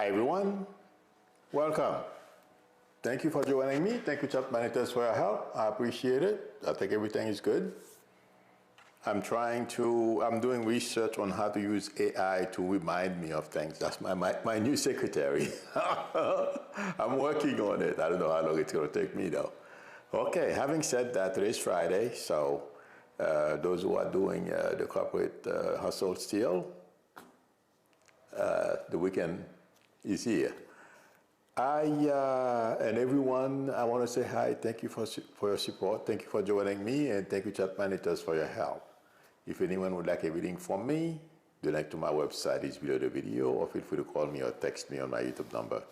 Hi everyone, welcome. Thank you for joining me. Thank you, chat managers, for your help. I appreciate it. I think everything is good. I'm doing research on how to use AI to remind me of things. That's my new secretary. I'm working on it. I don't know how long it's going to take me though. Okay, having said that, today's Friday, so those who are doing the corporate hustle still, the weekend is here. And everyone, I want to say hi. Thank you for your support. Thank you for joining me, and thank you, chat managers, for your help. If anyone would like a reading from me, the link to my website is below the video, or feel free to call me or text me on my YouTube number.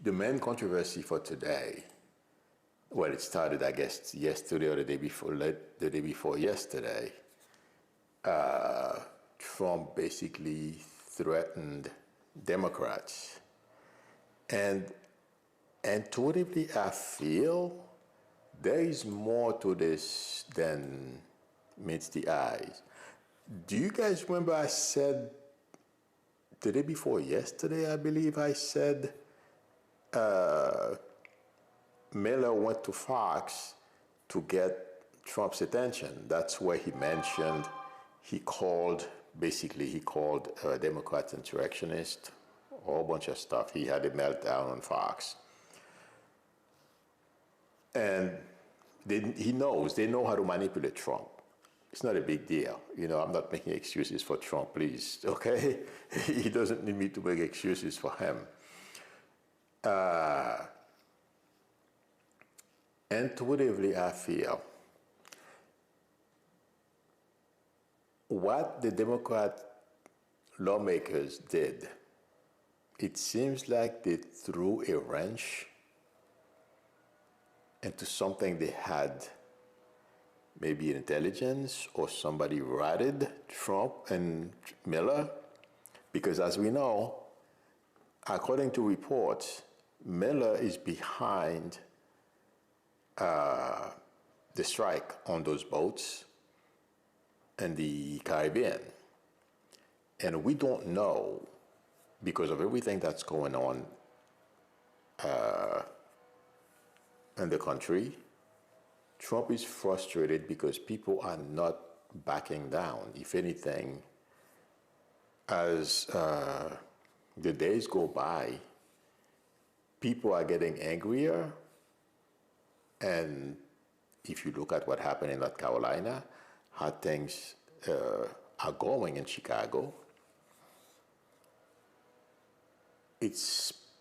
The main controversy for today, well, it started, I guess, yesterday or the day before yesterday. Trump basically threatened Democrats. And intuitively, I feel there is more to this than meets the eyes. Do you guys remember I said the day before yesterday, I believe I said Milou went to Fox to get Trump's attention. That's where he mentioned, he called Democrats insurrectionists, a whole bunch of stuff. He had a meltdown on Fox. And they know how to manipulate Trump. It's not a big deal. I'm not making excuses for Trump, please, okay? He doesn't need me to make excuses for him. Intuitively, I feel what the Democrat lawmakers did, it seems like they threw a wrench into something they had, maybe intelligence or somebody ratted Trump and Milou, because as we know, according to reports, Milou is behind the strike on those boats in the Caribbean. And we don't know, because of everything that's going on in the country, Trump is frustrated because people are not backing down. If anything, as the days go by, people are getting angrier. And if you look at what happened in North Carolina, how things are going in Chicago,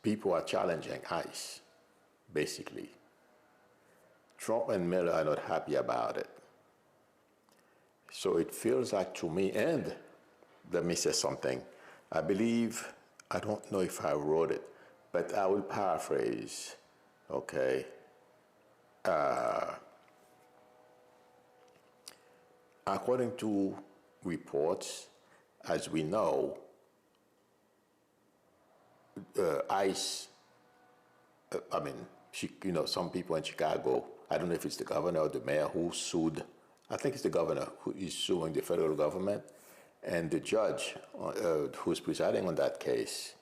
people are challenging ICE, basically. Trump and Milou are not happy about it. So it feels like to me, and let me say something. I don't know if I wrote it, but I will paraphrase, okay? According to reports, as we know, ICE, some people in Chicago, I don't know if it's the governor or the mayor who sued, I think it's the governor who is suing the federal government, and the judge who's presiding on that case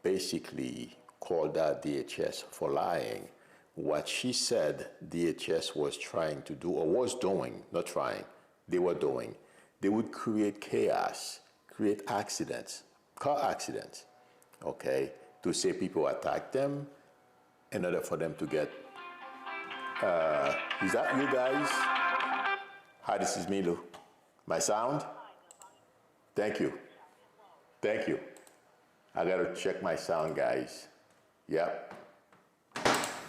basically called out DHS for lying. What she said DHS was trying to do, or was doing, not trying, they were doing, they would create chaos, create accidents, car accidents, okay, to say people attacked them in order for them to get, is that you guys? Hi, this is Milou. My sound? Thank you. Thank you. I gotta check my sound, guys. Yep.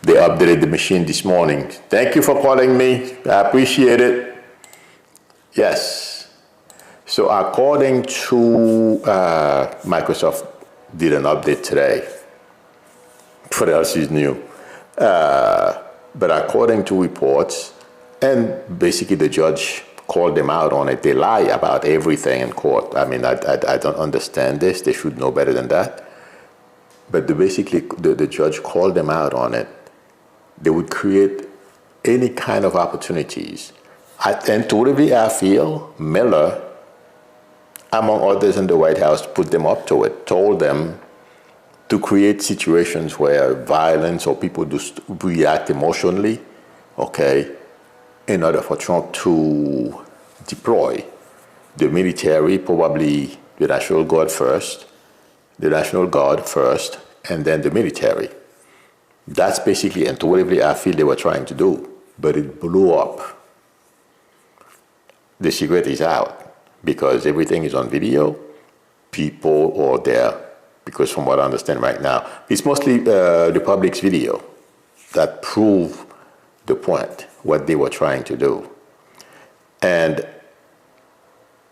They updated the machine this morning. Thank you for calling me. I appreciate it. Yes. So according to Microsoft did an update today. What else is new? But according to reports, and basically the judge called them out on it. They lie about everything in court. I don't understand this. They should know better than that. But the judge called them out on it. They would create any kind of opportunities Intuitively, I feel Miller, among others in the White House, put them up to it, told them to create situations where violence or people just react emotionally, okay, in order for Trump to deploy the military, probably the National Guard first, and then the military. That's basically intuitively I feel they were trying to do, but it blew up. The secret is out because everything is on video. People are there, because from what I understand right now, it's mostly the public's video that prove the point, what they were trying to do. And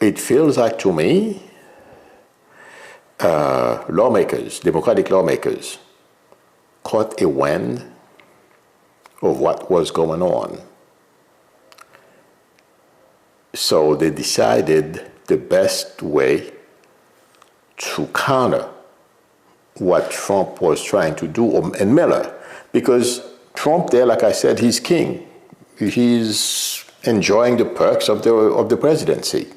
it feels like to me, lawmakers, Democratic lawmakers, caught a wind of what was going on. So they decided the best way to counter what Trump was trying to do, and Miller, because Trump there, like I said, he's king. He's enjoying the perks of the presidency.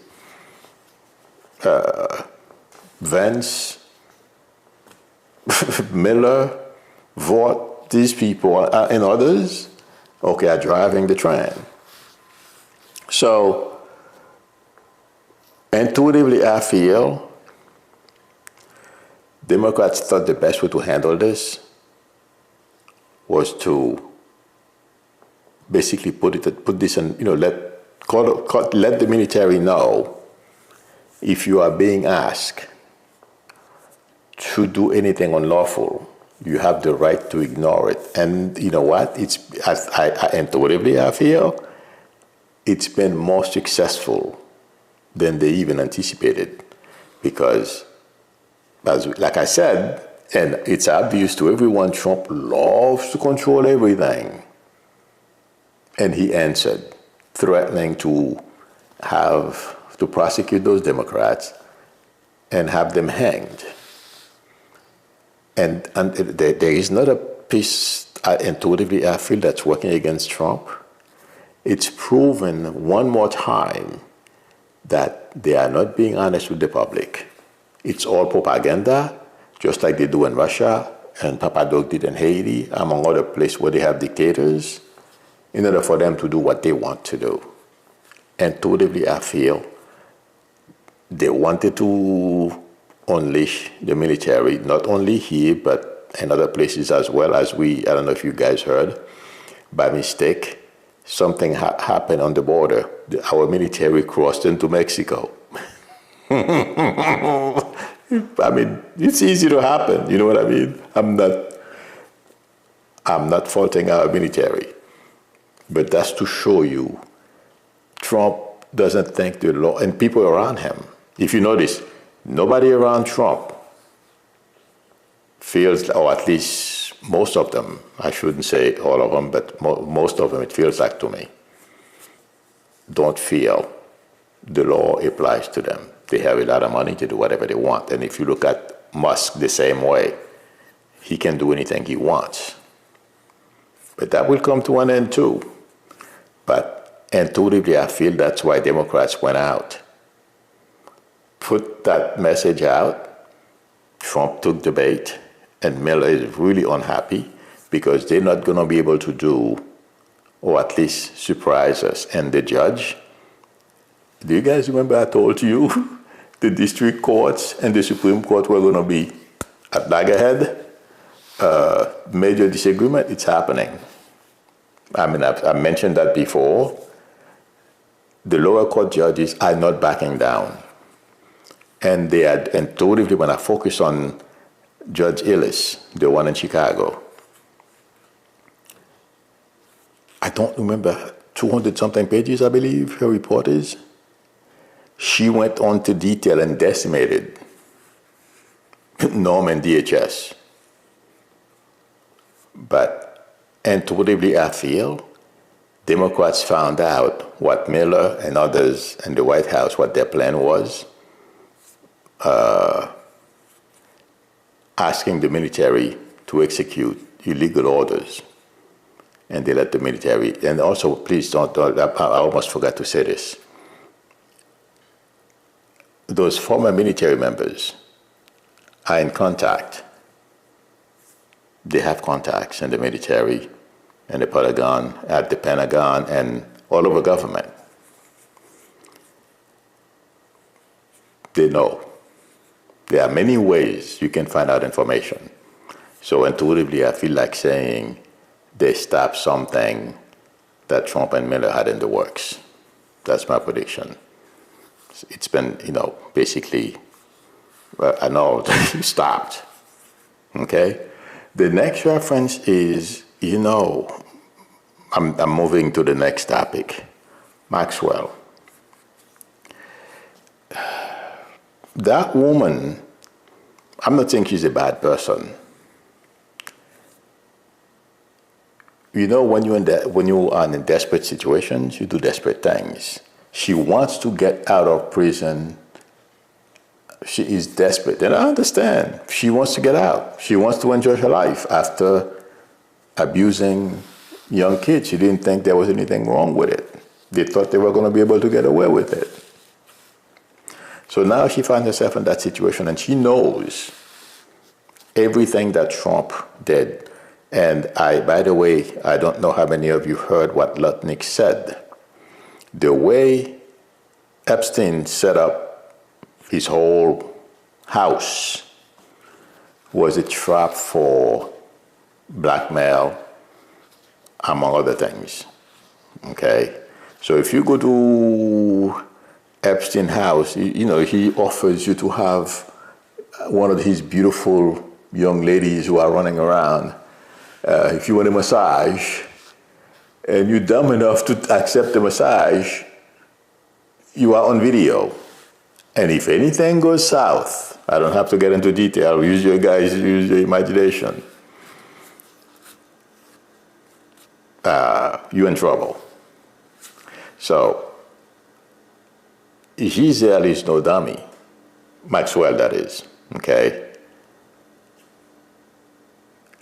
Vance, Miller, Vought, these people and others, okay, are driving the train. So intuitively, I feel Democrats thought the best way to handle this was to basically put this in, let the military know if you are being asked to do anything unlawful, you have the right to ignore it. And you know what? Intuitively, I feel it's been more successful than they even anticipated, because, like I said, and it's obvious to everyone, Trump loves to control everything. And he answered, threatening to prosecute those Democrats and have them hanged. And there is not a piece, intuitively, I feel, that's working against Trump. It's proven one more time that they are not being honest with the public. It's all propaganda, just like they do in Russia and Papadog did in Haiti, among other places where they have dictators, in order for them to do what they want to do. Intuitively, I feel they wanted to unleash the military, not only here, but in other places as well. As I don't know if you guys heard, by mistake, something happened on the border. Our military crossed into Mexico. I mean, it's easy to happen, you know what I mean? I'm not faulting our military, but that's to show you Trump doesn't think the law, and people around him. If you notice, nobody around Trump feels, or at least most of them, I shouldn't say all of them, but most of them, it feels like to me, don't feel the law applies to them. They have a lot of money to do whatever they want. And if you look at Musk the same way, he can do anything he wants. But that will come to an end too. But intuitively, I feel that's why Democrats went out, put that message out. Trump took the bait, and Miller is really unhappy because they're not going to be able to do, or at least surprise us. And the judge, do you guys remember I told you the district courts and the Supreme Court were going to be at loggerhead? Major disagreement, it's happening. I mean, I've mentioned that before. The lower court judges are not backing down. And they had, and totally when I focus on Judge Ellis, the one in Chicago, I don't remember, 200-something pages, I believe, her report is. She went on to detail and decimated Norm and DHS. But intuitively, I feel Democrats found out what Miller and others in the White House, what their plan was, asking the military to execute illegal orders. and they let the military. And also, please don't, I almost forgot to say this. Those former military members are in contact. They have contacts in the military and the Pentagon, at the Pentagon, and all over government. They know. There are many ways you can find out information. So intuitively, I feel like saying they stopped something that Trump and Miller had in the works. That's my prediction. It's been, basically, I know, stopped. Okay? The next reference is, I'm moving to the next topic, Maxwell. That woman, I'm not saying she's a bad person. When you are in desperate situations, you do desperate things. She wants to get out of prison. She is desperate, and I understand. She wants to get out. She wants to enjoy her life after abusing young kids. She didn't think there was anything wrong with it. They thought they were going to be able to get away with it. So now she finds herself in that situation, and she knows everything that Trump did. And by the way, I don't know how many of you heard what Lutnick said. The way Epstein set up his whole house was a trap for blackmail, among other things. Okay? So if you go to Epstein's house, he offers you to have one of his beautiful young ladies who are running around. If you want a massage, and you're dumb enough to accept the massage, you are on video. And if anything goes south, I don't have to get into detail, use your imagination. You're in trouble. So, Giselle is no dummy. Maxwell, that is, okay?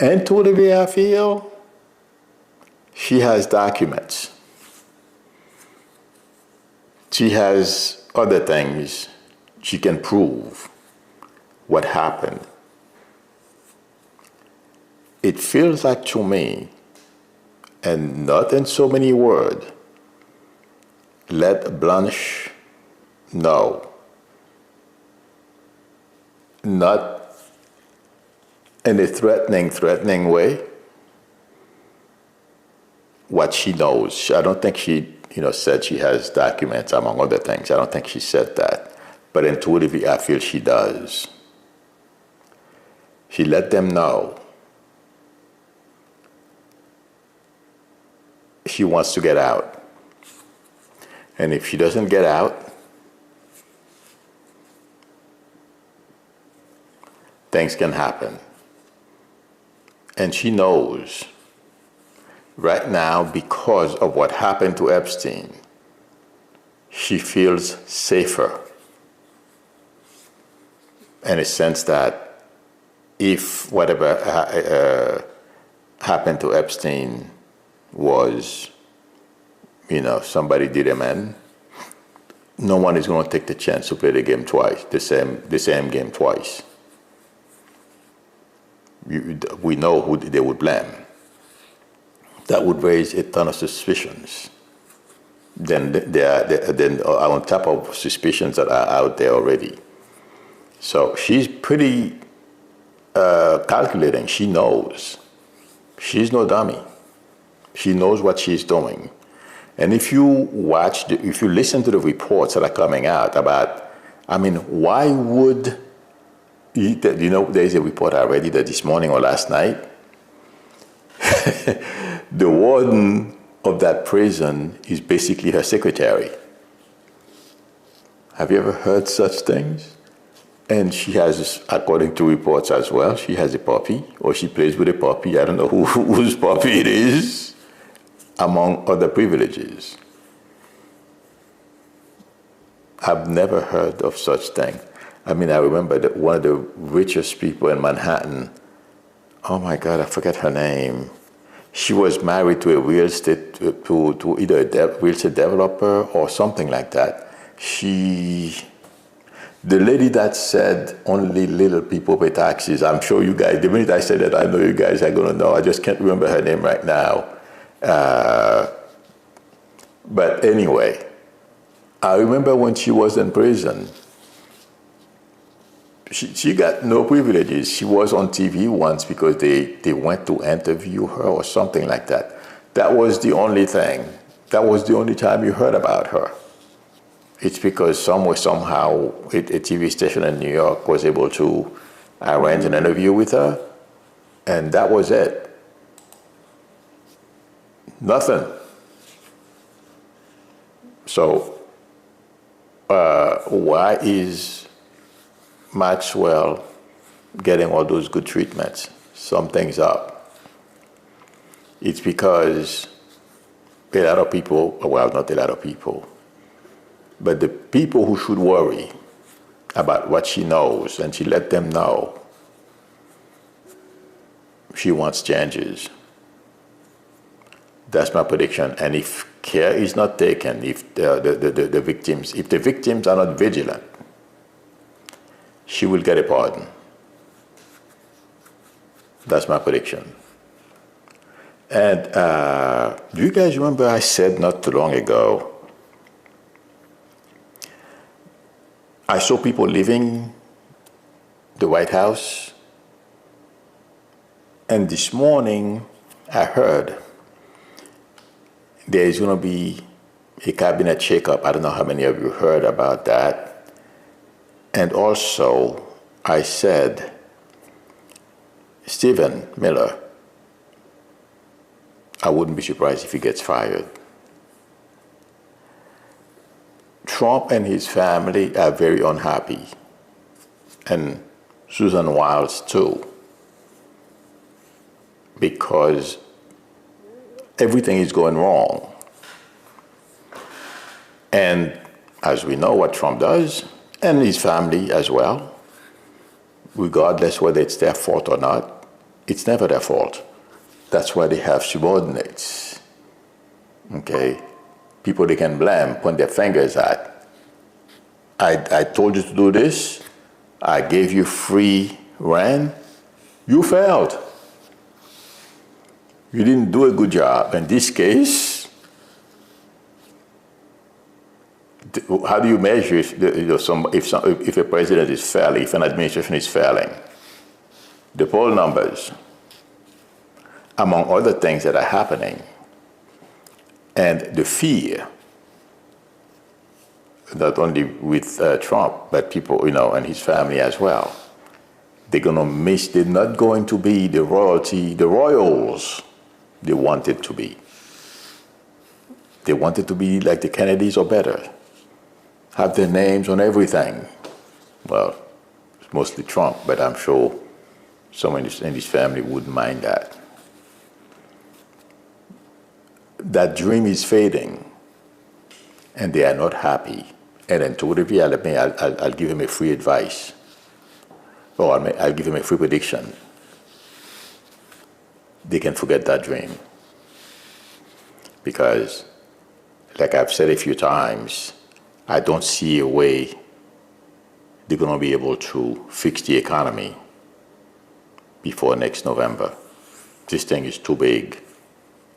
Intuitively, I feel she has documents. She has other things she can prove what happened. It feels like to me, and not in so many words, let Blanche know. Not in a threatening way, what she knows. I don't think she, said she has documents, among other things. I don't think she said that. But intuitively, I feel she does. She let them know she wants to get out. And if she doesn't get out, things can happen. And she knows right now, because of what happened to Epstein, she feels safer. In a sense that if whatever happened to Epstein was, somebody did him in, no one is going to take the chance to play the game twice, the same game twice. We know who they would blame. That would raise a ton of suspicions. Then on top of suspicions that are out there already. So she's pretty calculating. She knows. She's no dummy. She knows what she's doing. And if you if you listen to the reports that are coming out about, why would, there's a report I read either this morning or last night. The warden of that prison is basically her secretary. Have you ever heard such things? And she has, according to reports as well, she has a puppy, or she plays with a puppy. I don't know whose puppy it is, among other privileges. I've never heard of such thing. I remember that one of the richest people in Manhattan, oh my God, I forget her name. She was married to a real estate, to either a real estate developer or something like that. The lady that said only little people pay taxes, I'm sure you guys, the minute I said that, I know you guys are going to know. I just can't remember her name right now. But anyway, I remember when she was in prison, she got no privileges. She was on TV once because they went to interview her or something like that. That was the only thing. That was the only time you heard about her. It's because somehow a TV station in New York was able to arrange an interview with her, and that was it. Nothing. So why is Maxwell getting all those good treatments? Something's up. It's because a lot of people, well, not a lot of people, but the people who should worry about what she knows, and she let them know she wants changes. That's my prediction. And if care is not taken, if the victims are not vigilant, she will get a pardon. That's my prediction. And do you guys remember I said not too long ago, I saw people leaving the White House, and this morning I heard there is going to be a cabinet shakeup. I don't know how many of you heard about that. And also, I said, Stephen Miller, I wouldn't be surprised if he gets fired. Trump and his family are very unhappy, and Susan Wiles too, because everything is going wrong. And as we know what Trump does, and his family as well, regardless whether it's their fault or not, it's never their fault. That's why they have subordinates, okay? People they can blame, point their fingers at. I told you to do this. I gave you free rein. You failed. You didn't do a good job. In this case, how do you measure if a president is failing, if an administration is failing? The poll numbers, among other things that are happening, and the fear, not only with Trump, but people, and his family as well. They're not going to be the royals they wanted to be. They wanted to be like the Kennedys or better, have their names on everything. Well, it's mostly Trump, but I'm sure someone in his family wouldn't mind that. That dream is fading, and they are not happy. And then to Olivier, I'll give him a free advice, or I'll give him a free prediction. They can forget that dream. Because, like I've said a few times, I don't see a way they're going to be able to fix the economy before next November. This thing is too big.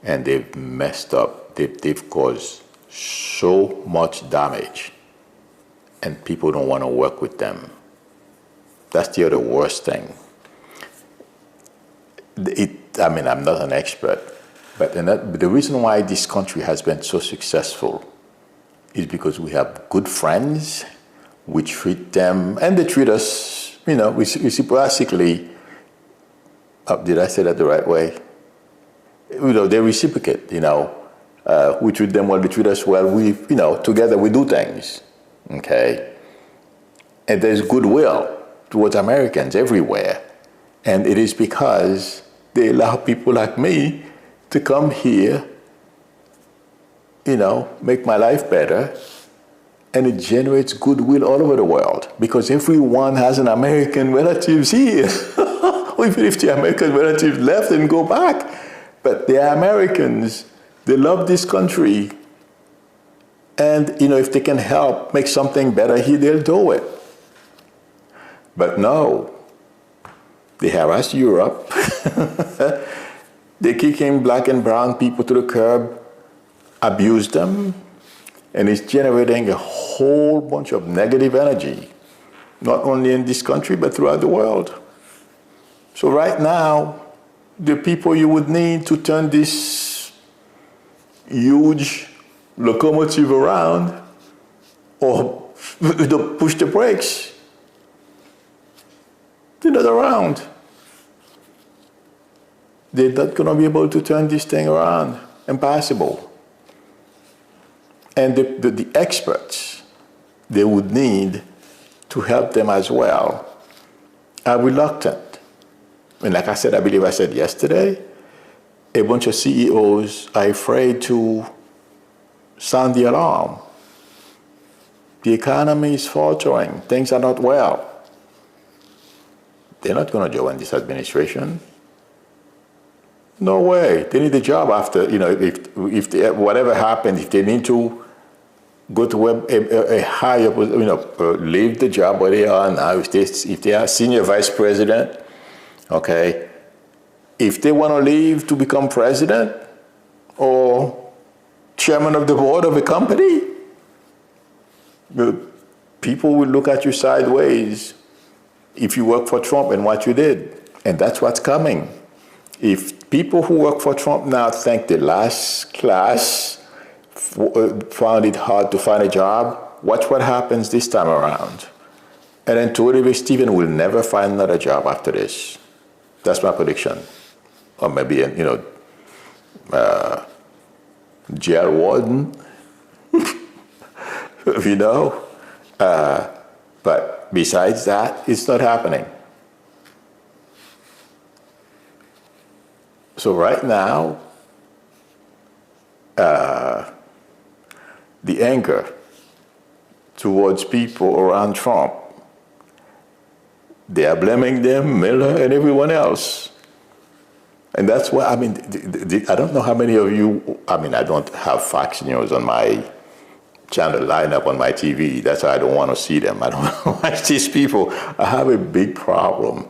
And they've messed up. They've caused so much damage, and people don't want to work with them. That's the other worst thing. I'm not an expert, but the reason why this country has been so successful is because we have good friends. We treat them, and they treat us, reciprocally. Did I say that the right way? They reciprocate, we treat them well, they treat us well, together we do things, okay? And there's goodwill towards Americans everywhere. And it is because they allow people like me to come here, make my life better, and it generates goodwill all over the world because everyone has an American relatives here. Even if the American relatives left and go back, But they are Americans. They love this country. And, if they can help make something better here, they'll do it. But no, they harass Europe. They're kicking black and brown people to the curb, abuse them, and it's generating a whole bunch of negative energy, not only in this country, but throughout the world. So right now, the people you would need to turn this huge locomotive around or push the brakes, they're not around. They're not going to be able to turn this thing around. Impossible. And the experts they would need to help them as well are reluctant. And like I said, I believe I said yesterday, a bunch of CEOs are afraid to sound the alarm. The economy is faltering. Things are not well. They're not going to join this administration. No way. They need a job after, if they, whatever happened, if they need to go to a higher, leave the job where they are now, if they are senior vice president, okay, if they want to leave to become president or chairman of the board of a company, people will look at you sideways if you work for Trump and what you did. And that's what's coming. If people who work for Trump now think the last class found it hard to find a job, watch what happens this time around. And intuitively, Stephen will never find another job after this. That's my prediction. Or maybe, jail warden, but besides that, it's not happening. So right now, the anger towards people around Trump, they are blaming them, Miller, and everyone else. And that's why, I don't know how many of you, I don't have Fox News on my channel lineup on my TV. That's why I don't want to see them. I don't want to watch these people. I have a big problem.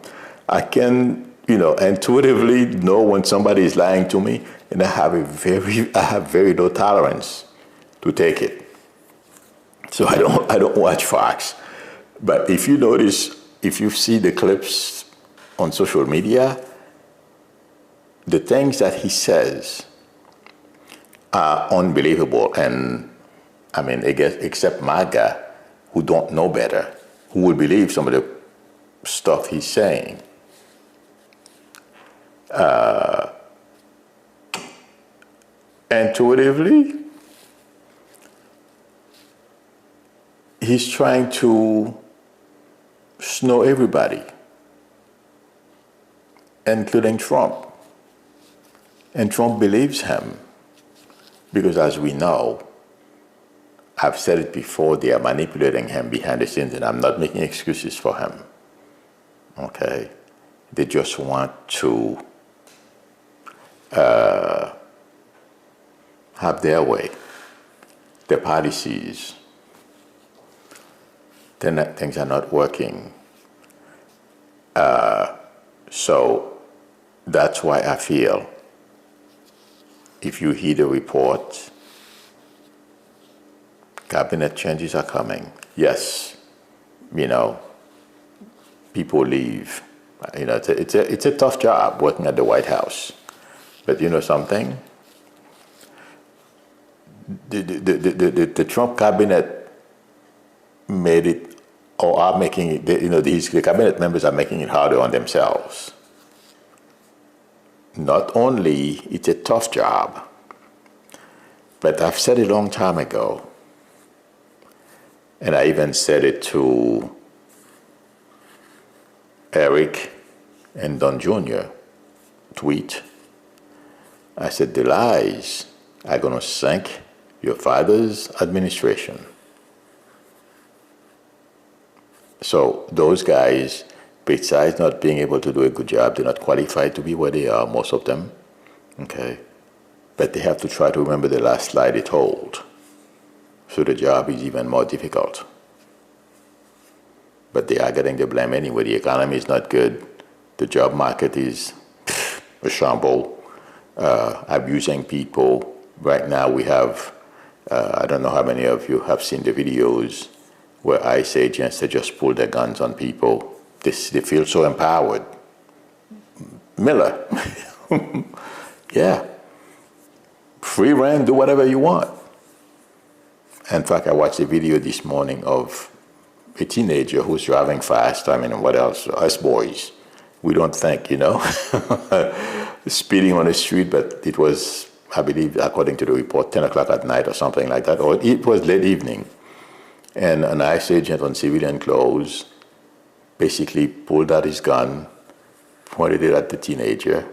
I can, intuitively know when somebody is lying to me, and I have very low tolerance to take it. So I don't watch Fox. But if you notice, if you see the clips on social media, the things that he says are unbelievable. And I guess, except MAGA, who don't know better, who will believe some of the stuff he's saying. Intuitively, he's trying to snow everybody, including Trump. And Trump believes him because, as we know, I've said it before, they are manipulating him behind the scenes, and I'm not making excuses for him. Okay? They just want to have their way, their policies. Things are not working. So that's why I feel if you hear the report, cabinet changes are coming. Yes, people leave. It's a tough job working at the White House. But you know something? The Trump cabinet made it, or are making it, the cabinet members are making it harder on themselves. Not only it's a tough job, but I've said it a long time ago, and I even said it to Eric and Don Jr. tweet. I said, the lies are going to sink your father's administration. So those guys, besides not being able to do a good job, they're not qualified to be where they are, most of them. Okay? But they have to try to remember the last lie they told. So the job is even more difficult. But they are getting the blame anyway. The economy is not good. The job market is a shambles. Abusing people. Right now we have, I don't know how many of you have seen the videos where ICE agents, they just pull their guns on people. They feel so empowered. Miller, yeah. Free reign, do whatever you want. In fact, I watched a video this morning of a teenager who's driving fast. I mean, what else? Us boys, we don't think, speeding on the street, but it was, I believe, according to the report, 10 o'clock at night or something like that, or it was late evening. And an ICE agent on civilian clothes basically pulled out his gun, pointed it at the teenager,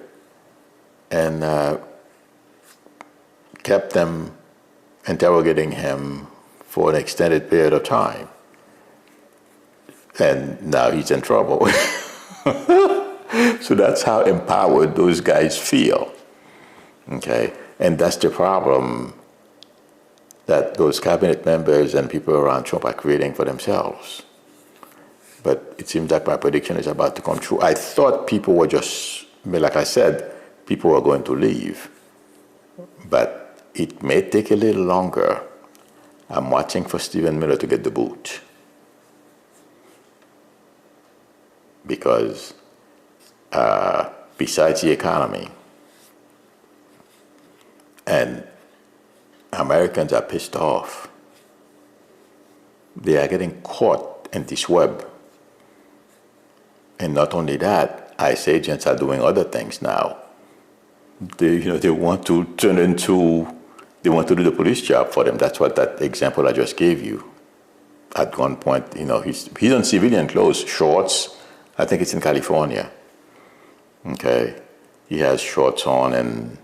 and kept them interrogating him for an extended period of time. And now he's in trouble. So that's how empowered those guys feel. Okay? And that's the problem that those cabinet members and people around Trump are creating for themselves. But it seems like my prediction is about to come true. I thought people were just, like I said, people were going to leave. But it may take a little longer. I'm watching for Stephen Miller to get the boot. Because besides the economy, and Americans are pissed off. They are getting caught in this web. And not only that, ICE agents are doing other things now. They want to do the police job for them. That's what that example I just gave you. At one point, he's on civilian clothes, shorts. I think it's in California. Okay, he has shorts on and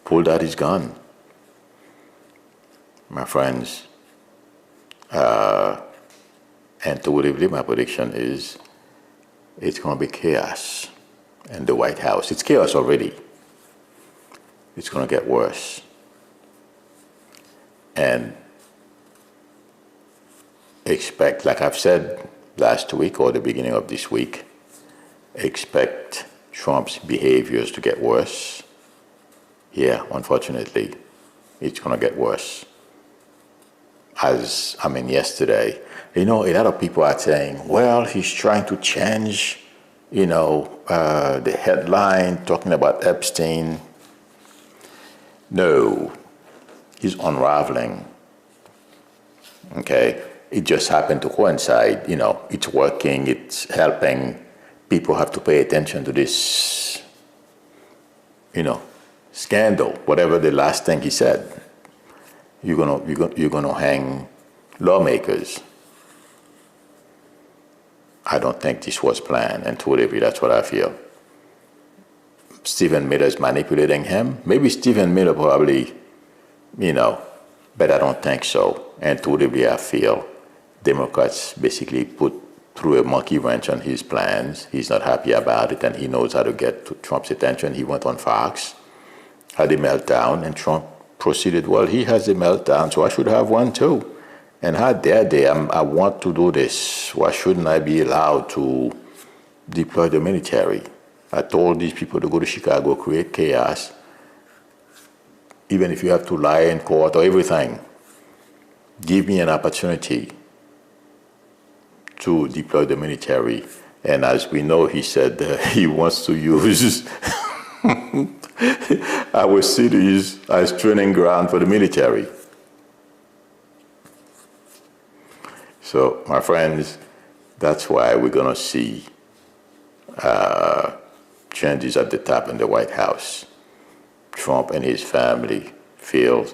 pulled out his gun. My friends, intuitively, my prediction is it's going to be chaos in the White House. It's chaos already. It's going to get worse. And expect, like I've said last week or the beginning of this week, expect Trump's behaviors to get worse. Yeah, unfortunately, it's going to get worse. Yesterday, a lot of people are saying, well, he's trying to change, the headline talking about Epstein. No, he's unraveling. Okay? It just happened to coincide. It's working, it's helping. People have to pay attention to this, scandal, whatever the last thing he said. You're gonna hang lawmakers. I don't think this was planned, and totally that's what I feel. Stephen Miller is manipulating him. Maybe Stephen Miller probably, but I don't think so. And totally I feel Democrats basically put threw a monkey wrench on his plans. He's not happy about it, and he knows how to get to Trump's attention. He went on Fox, had a meltdown, and Trump proceeded, well, he has a meltdown, so I should have one too. And how dare they? I want to do this. Why shouldn't I be allowed to deploy the military? I told these people to go to Chicago, create chaos, even if you have to lie in court or everything. Give me an opportunity to deploy the military. And as we know, he said he wants to use our cities as training ground for the military. So, my friends, that's why we're going to see changes at the top in the White House. Trump and his family feel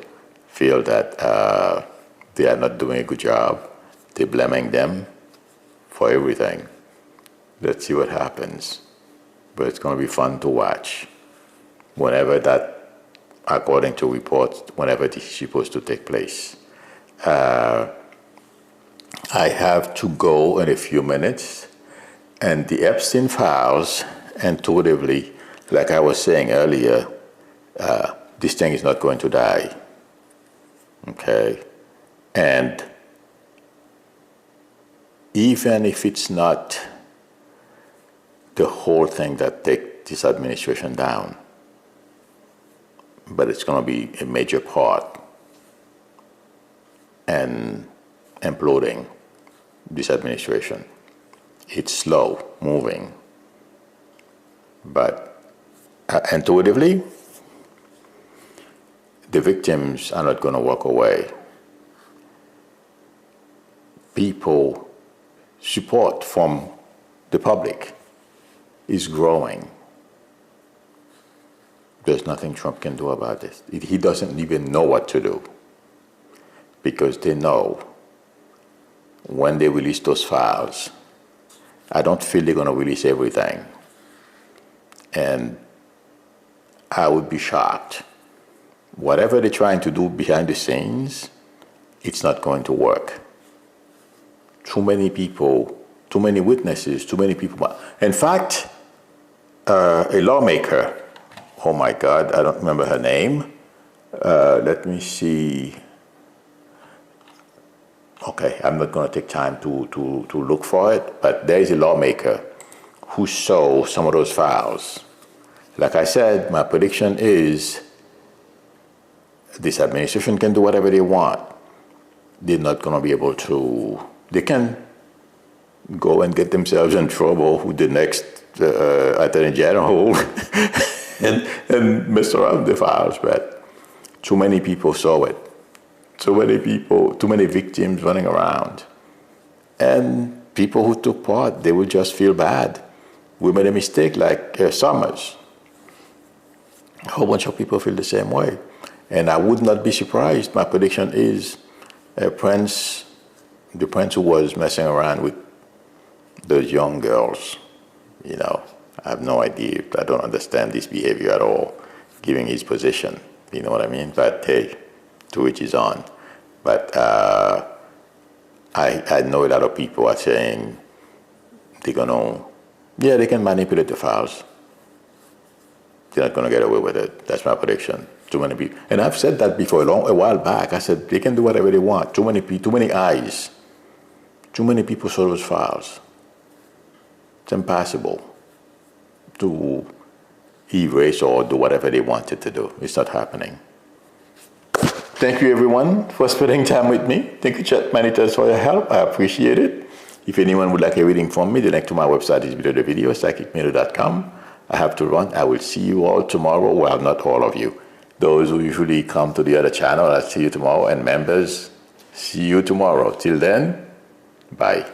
that they are not doing a good job. They're blaming them for everything. Let's see what happens. But it's going to be fun to watch. Whenever that, according to reports, whenever this is supposed to take place. I have to go in a few minutes. And the Epstein files, intuitively, like I was saying earlier, this thing is not going to die. Okay? And even if it's not the whole thing that takes this administration down, but it's going to be a major part and imploding this administration. It's slow moving, but intuitively, the victims are not going to walk away. People support from the public is growing. There's nothing Trump can do about this. He doesn't even know what to do, because they know when they release those files, I don't feel they're going to release everything. And I would be shocked. Whatever they're trying to do behind the scenes, it's not going to work. Too many people, too many witnesses, too many people. In fact, a lawmaker, oh my God, I don't remember her name. Let me see. Okay, I'm not going to take time to look for it, but there is a lawmaker who saw some of those files. Like I said, my prediction is this administration can do whatever they want. They're not going to be able to, they can go and get themselves in trouble with the next Attorney General and mess around the files, but too many people saw it. Too many people, too many victims running around. And people who took part, they will just feel bad. We made a mistake like Summers. A whole bunch of people feel the same way. And I would not be surprised. My prediction is the prince who was messing around with those young girls, you know, I have no idea. I don't understand this behavior at all, given his position. You know what I mean? But hey, to each his own. But I know a lot of people are saying they're gonna, yeah, they can manipulate the files. They're not gonna get away with it. That's my prediction. Too many people, and I've said that before a while back. I said they can do whatever they want. Too many people, too many eyes. Too many people saw those files. It's impossible to erase or do whatever they wanted to do. It's not happening. Thank you, everyone, for spending time with me. Thank you, Chat Manitors, for your help. I appreciate it. If anyone would like a reading from me, the link to my website is below the video, psychicmilou.com. I have to run. I will see you all tomorrow. Well, not all of you. Those who usually come to the other channel, I'll see you tomorrow. And members, see you tomorrow. Till then, bye.